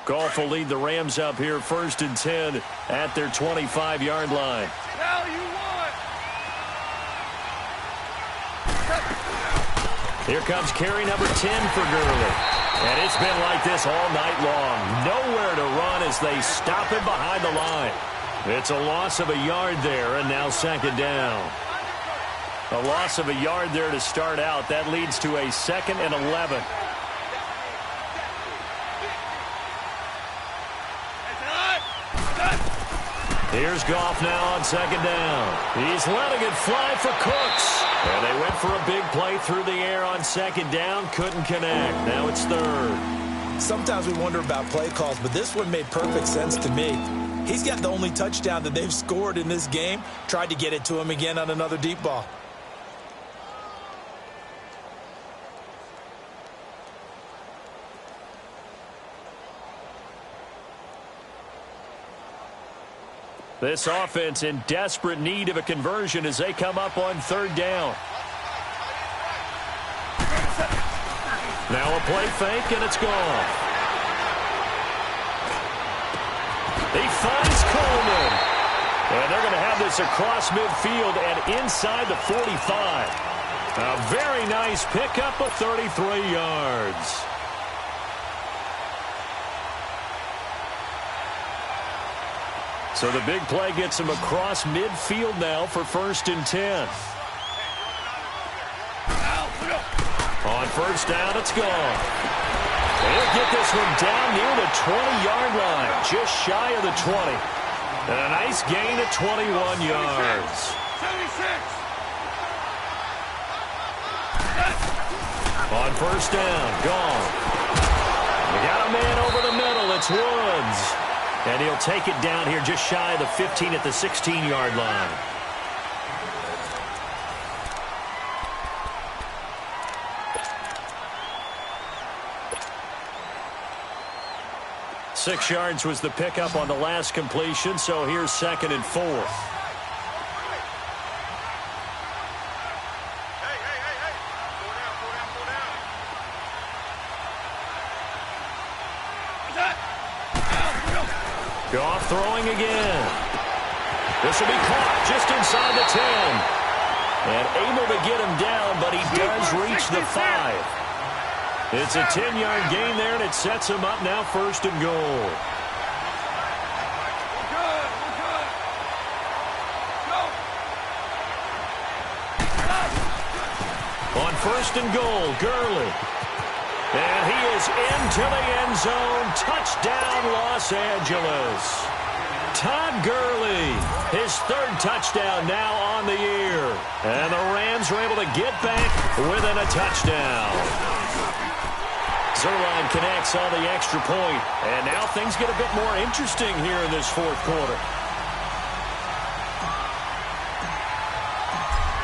Goff will lead the Rams up here, 1st and 10 at their 25-yard line. Hell, you won. Here comes carry number 10 for Gurley. And it's been like this all night long. Nowhere to run as they stop him behind the line. It's a loss of a yard there, and now 2nd down. A loss of a yard there to start out. That leads to a 2nd and 11. Here's Goff now on 2nd down. He's letting it fly for Cooks. And they went for a big play through the air on 2nd down. Couldn't connect. Now it's 3rd. Sometimes we wonder about play calls, but this one made perfect sense to me. He's got the only touchdown that they've scored in this game. Tried to get it to him again on another deep ball. This offense in desperate need of a conversion as they come up on 3rd down. Now a play fake, and it's gone. He finds Coleman. And they're going to have this across midfield and inside the 45. A very nice pickup of 33 yards. So the big play gets him across midfield now for 1st and 10. On 1st down, it's gone. They'll get this one down near the 20-yard line, just shy of the 20. And a nice gain of 21 yards. 76. On 1st down, gone. We got a man over the middle. It's Woods. And he'll take it down here just shy of the 15 at the 16-yard line. Six yards was the pickup on the last completion, so here's 2nd and 4. Goff throwing again. This will be caught just inside the 10. And able to get him down, but he does reach the 5. It's a 10-yard gain there, and it sets him up now 1st and goal. On 1st and goal, Gurley. And he is into the end zone. Touchdown, Los Angeles. Todd Gurley, his 3rd touchdown now on the year. And the Rams are able to get back within a touchdown. Zerline connects on the extra point. And now things get a bit more interesting here in this 4th quarter.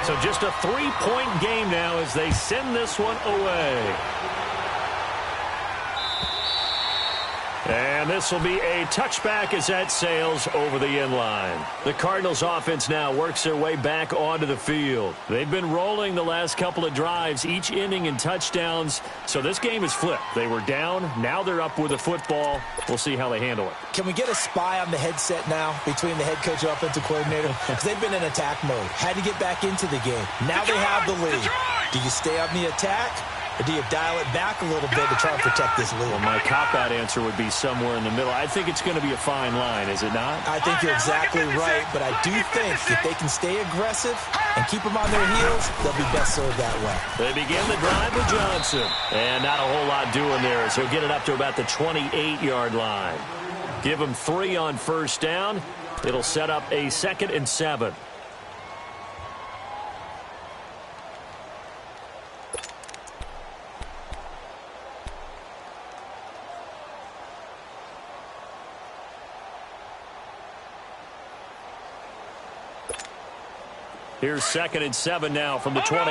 So just a 3-point game now as they send this one away. And this will be a touchback as that sails over the end line. The Cardinals offense now works their way back onto the field. They've been rolling the last couple of drives, each inning in touchdowns. So this game is flipped. They were down. Now they're up with the football. We'll see how they handle it. Can we get a spy on the headset now between the head coach and offensive coordinator? Because they've been in attack mode. Had to get back into the game. Now they have the lead. Do you stay on the attack? Or do you dial it back a little bit to try and protect this lead? Well, my cop-out answer would be somewhere in the middle. I think it's going to be a fine line, is it not? I think you're exactly right, but I do think if they can stay aggressive and keep them on their heels, they'll be best served that way. They begin the drive with Johnson. And not a whole lot doing there, so he'll get it up to about the 28-yard line. Give him 3 on 1st down. It'll set up a 2nd and 7. Here's 2nd and 7 now from the 28.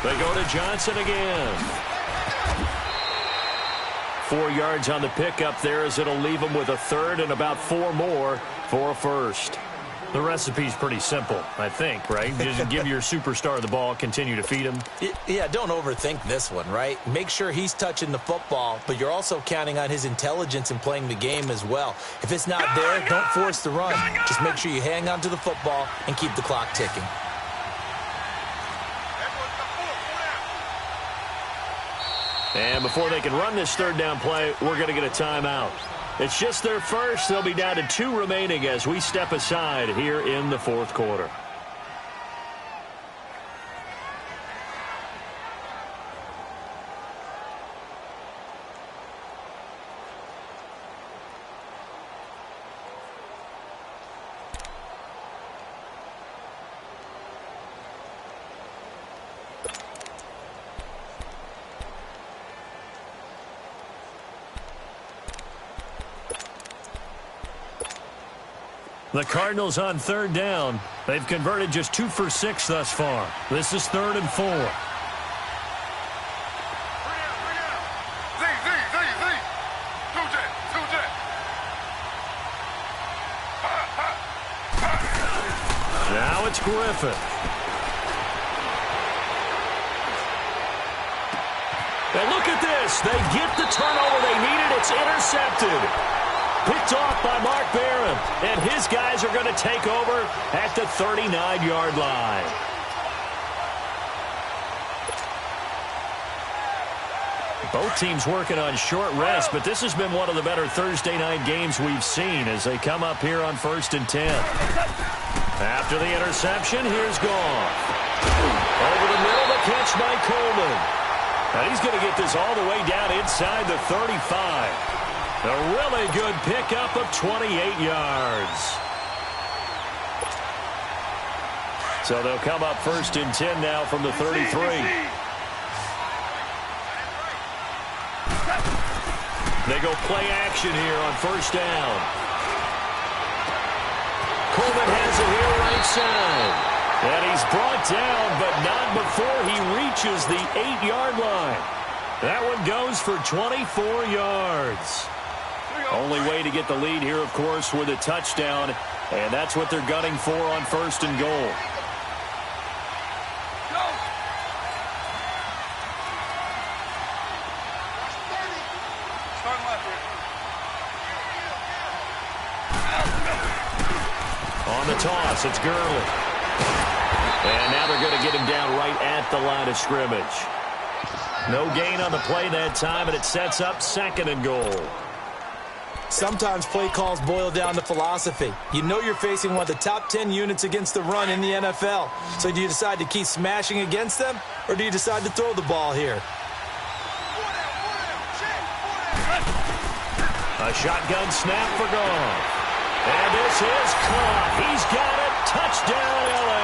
They go to Johnson again. 4 yards on the pickup there as it'll leave them with a 3rd and about 4 more for a 1st. The recipe's pretty simple, I think, right? Just give your superstar the ball, continue to feed him. Yeah, don't overthink this one, right? Make sure he's touching the football, but you're also counting on his intelligence in playing the game as well. If it's not there, don't force the run. Just make sure you hang on to the football and keep the clock ticking. And before they can run this 3rd down play, we're going to get a timeout. It's just their first. They'll be down to 2 remaining as we step aside here in the 4th quarter. The Cardinals on 3rd down. They've converted just 2 for 6 thus far. This is 3rd and 4. Now it's Griffin. And look at this. They get the turnover they needed. It's intercepted. Picked off by Mark Barron. And his guys are going to take over at the 39-yard line. Both teams working on short rest, but this has been one of the better Thursday night games we've seen as they come up here on 1st and 10. After the interception, here's Goff. Over the middle, the catch by Coleman. And he's going to get this all the way down inside the 35. A really good pickup of 28 yards. So they'll come up 1st and 10 now from the 33. They go play action here on 1st down. Coleman has it here right side. And he's brought down, but not before he reaches the 8-yard line. That one goes for 24 yards. Only way to get the lead here, of course, with a touchdown. And that's what they're gunning for on 1st and goal. On the toss, it's Gurley. And now they're going to get him down right at the line of scrimmage. No gain on the play that time, and it sets up 2nd and goal. Sometimes play calls boil down to philosophy. You know you're facing one of the top 10 units against the run in the NFL. So do you decide to keep smashing against them, or do you decide to throw the ball here? A shotgun snap for Goff. And this is caught. He's got it. Touchdown, L.A.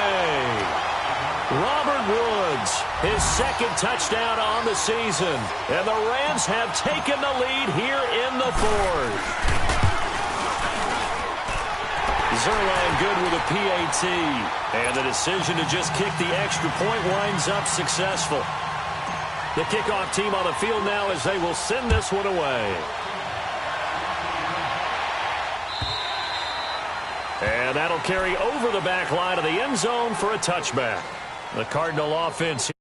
Robert Woods, his 2nd touchdown on the season. And the Rams have taken the lead here in the 4th. Zerline good with a PAT. And the decision to just kick the extra point winds up successful. The kickoff team on the field now as they will send this one away. And that'll carry over the back line of the end zone for a touchback. The Cardinal offense.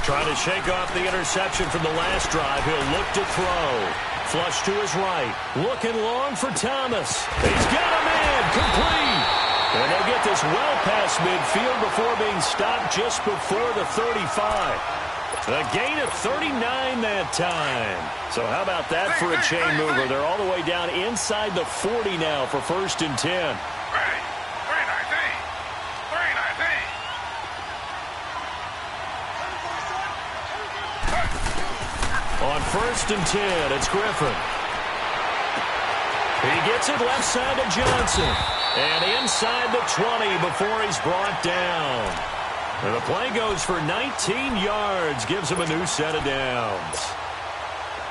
Trying to shake off the interception from the last drive. He'll look to throw. Flush to his right. Looking long for Thomas. He's got him in. Complete. And they'll get this well past midfield before being stopped just before the 35. A gain of 39 that time. So how about that for a chain mover? They're all the way down inside the 40 now for 1st and 10. On 1st and 10, it's Griffin. He gets it left side to Johnson. And inside the 20 before he's brought down. And the play goes for 19 yards. Gives him a new set of downs.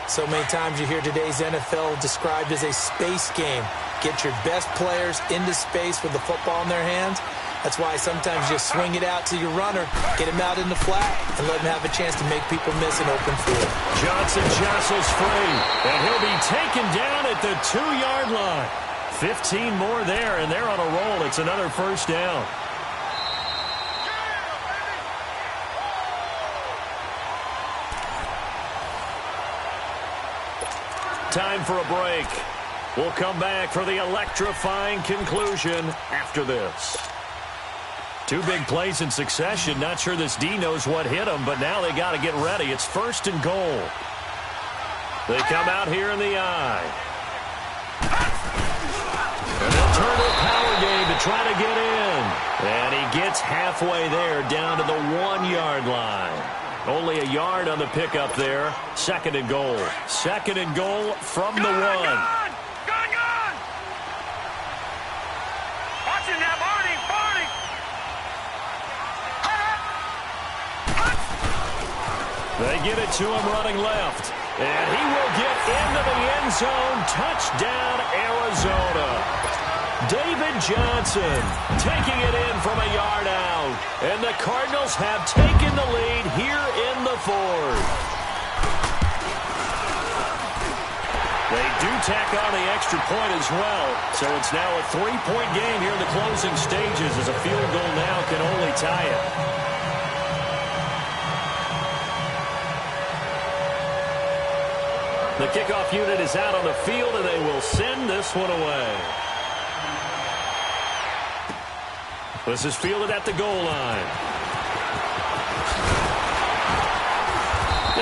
So many times you hear today's NFL described as a space game. Get your best players into space with the football in their hands. That's why sometimes you swing it out to your runner, get him out in the flat, and let him have a chance to make people miss an open field. Johnson jostles free, and he'll be taken down at the 2-yard line. 15 more there, and they're on a roll. It's another 1st down. Time for a break. We'll come back for the electrifying conclusion after this. 2 big plays in succession. Not sure this D knows what hit them, but now they got to get ready. It's 1st and goal. They come out here in the I. And they'll turn to a power game to try to get in. And he gets halfway there down to the 1-yard line. Only a yard on the pickup there. 2nd and goal. 2nd and goal from the 1. Gone! Watch it now, Barney! They give it to him running left. And he will get into the end zone. Touchdown, Arizona. David Johnson taking it in from a yard out. And the Cardinals have taken the lead here in the 4th. They do tack on the extra point as well. So it's now a 3-point game here in the closing stages as a field goal now can only tie it. The kickoff unit is out on the field, and they will send this one away. This is fielded at the goal line.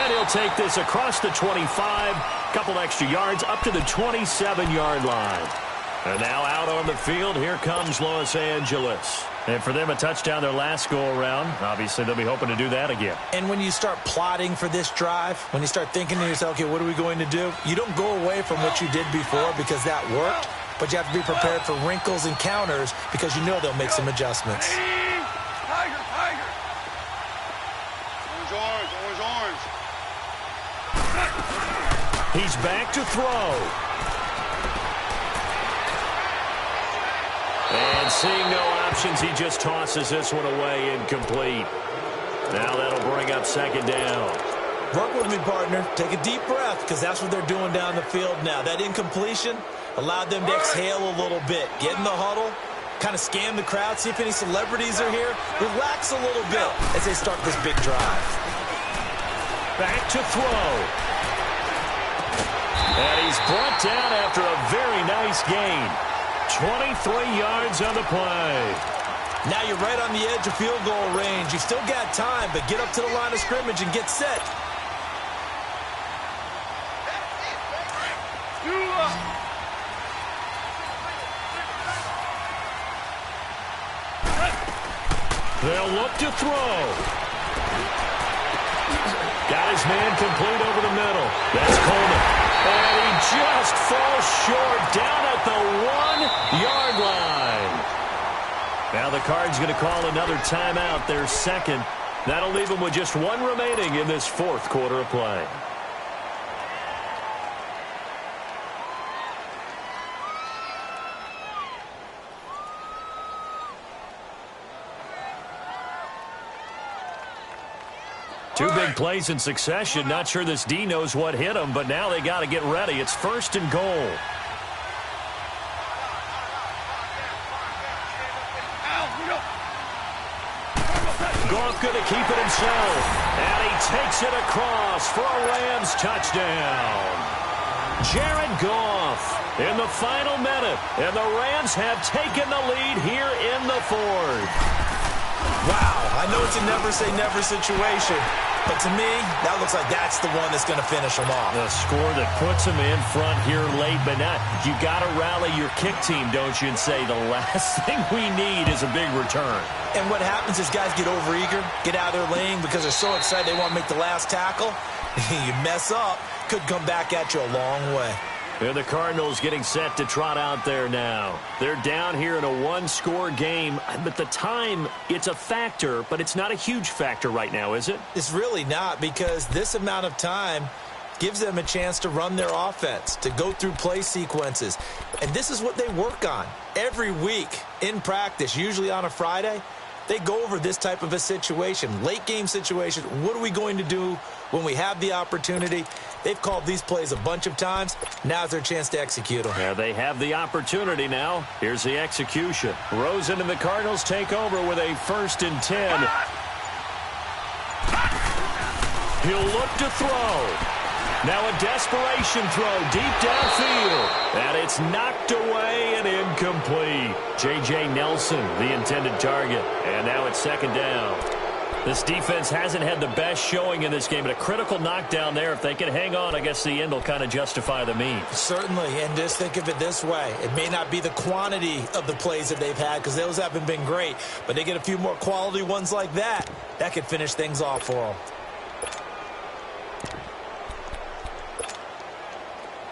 And he'll take this across the 25, couple extra yards, up to the 27-yard line. And now out on the field, here comes Los Angeles. And for them, a touchdown their last go-around. Obviously, they'll be hoping to do that again. And when you start plotting for this drive, when you start thinking to yourself, okay, what are we going to do? You don't go away from what you did before because that worked, but you have to be prepared for wrinkles and counters because you know they'll make some adjustments. Tiger! Orange! He's back to throw. And seeing no options. He just tosses this one away, incomplete. Now that'll bring up second down. Work with me, partner. Take a deep breath, because that's what they're doing down the field now. That incompletion allowed them to exhale a little bit. Get in the huddle, kind of scan the crowd, see if any celebrities are here. Relax a little bit as they start this big drive. Back to throw. And he's brought down after a very nice gain. 23 yards on the play. Now you're right on the edge of field goal range. You've still got time, but get up to the line of scrimmage and get set. They'll look to throw. Got his man complete over the middle. That's Coleman. And he just falls short down at the 1-yard line. Now the Cards going to call another timeout, their second. That'll leave them with just one remaining in this fourth quarter of play. Two big plays in succession. Not sure this D knows what hit him, but now they got to get ready. It's first and goal. Goff going to keep it himself. And he takes it across for a Rams touchdown. Jared Goff in the final minute. And the Rams have taken the lead here in the fourth. Wow, I know it's a never-say-never situation, but to me, that looks like that's the one that's going to finish them off. The score that puts them in front here late, but not. You got to rally your kick team, don't you, and say the last thing we need is a big return. And what happens is guys get overeager, get out of their lane because they're so excited they want to make the last tackle. You mess up, could come back at you a long way. And the Cardinals getting set to trot out there now. They're down here in a one-score game. But the time, it's a factor, but it's not a huge factor right now, is it? It's really not, because this amount of time gives them a chance to run their offense, to go through play sequences. And this is what they work on every week in practice, usually on a Friday. They go over this type of a situation, late-game situation. What are we going to do when we have the opportunity? They've called these plays a bunch of times. Now's their chance to execute them. Yeah, they have the opportunity now. Here's the execution. Rosen and the Cardinals take over with a 1st and 10. He'll look to throw. Now a desperation throw deep downfield. And it's knocked away and incomplete. J.J. Nelson, the intended target. And now it's 2nd down. This defense hasn't had the best showing in this game, but a critical knockdown there. If they can hang on, I guess the end will kind of justify the means. Certainly, and just think of it this way. It may not be the quantity of the plays that they've had, because those haven't been great, but they get a few more quality ones like that. That could finish things off for them.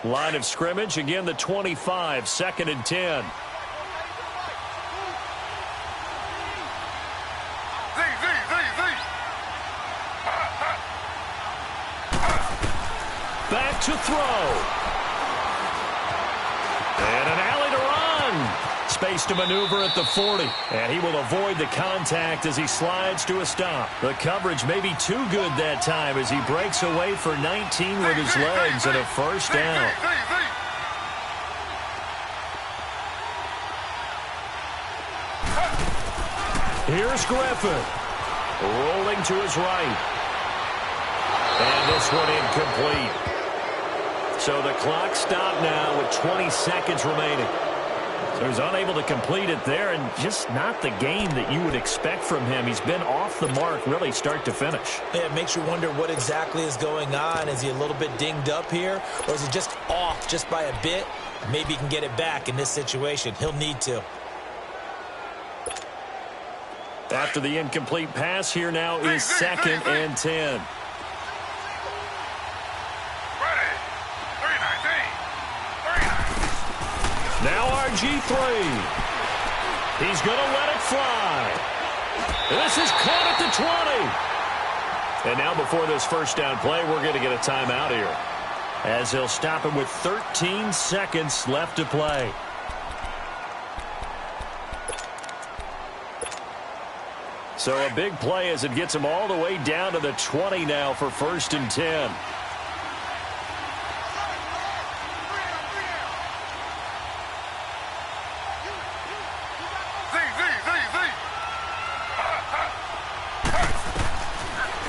Line of scrimmage, again the 25, 2nd and 10. Back to throw. And an alley to run. Space to maneuver at the 40. And he will avoid the contact as he slides to a stop. The coverage may be too good that time as he breaks away for 19 with his legs and a 1st down. Here's Griffin. Rolling to his right. And this one incomplete. So the clock stopped now with 20 seconds remaining. So he's unable to complete it there, and just not the game that you would expect from him. He's been off the mark really start to finish. Yeah, it makes you wonder what exactly is going on. Is he a little bit dinged up here, or is he just off just by a bit? Maybe he can get it back in this situation. He'll need to. After the incomplete pass, here now is 2nd and 10. Now RG3. He's going to let it fly. This is caught at the 20. And now before this 1st down play, we're going to get a timeout here, as he'll stop him with 13 seconds left to play. So a big play as it gets them all the way down to the 20 now for 1st and 10.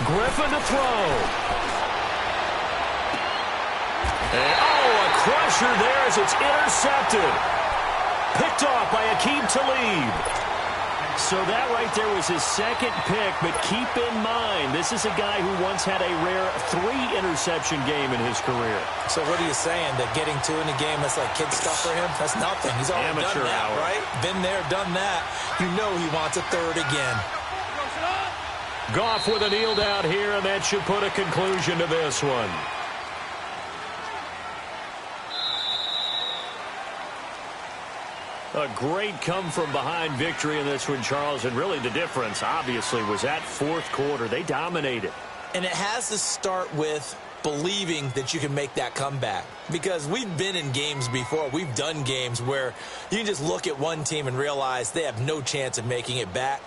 Griffin to throw. And, a crusher there as it's intercepted. Picked off by Aqib Talib. So that right there was his second pick, but keep in mind, this is a guy who once had a rare 3-interception game in his career. So what are you saying, that getting 2 in the game, that's like kid stuff for him? That's nothing. He's already Amateur done that, hour. right? Been there, done that. You know he wants a 3rd again. Goff with a kneel down here, and that should put a conclusion to this one. A great come-from-behind victory in this one, Charles, and really the difference, obviously, was that 4th quarter. They dominated. And it has to start with believing that you can make that comeback. Because we've been in games before. We've done games where you can just look at one team and realize they have no chance of making it back.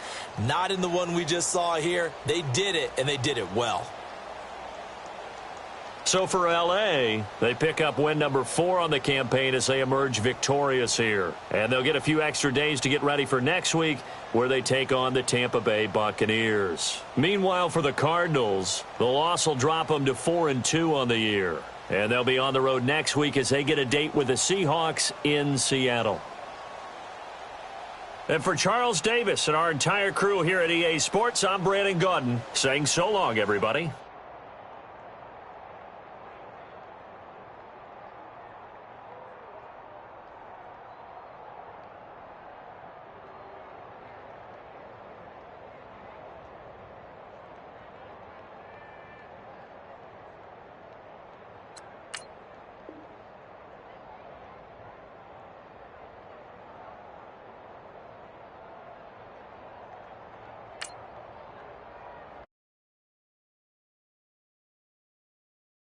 Not in the one we just saw here. They did it, and they did it well. So for L.A., they pick up win number 4 on the campaign as they emerge victorious here. And they'll get a few extra days to get ready for next week, where they take on the Tampa Bay Buccaneers. Meanwhile, for the Cardinals, the loss will drop them to 4-2 on the year. And they'll be on the road next week as they get a date with the Seahawks in Seattle. And for Charles Davis and our entire crew here at EA Sports, I'm Brandon Gaudin saying so long, everybody.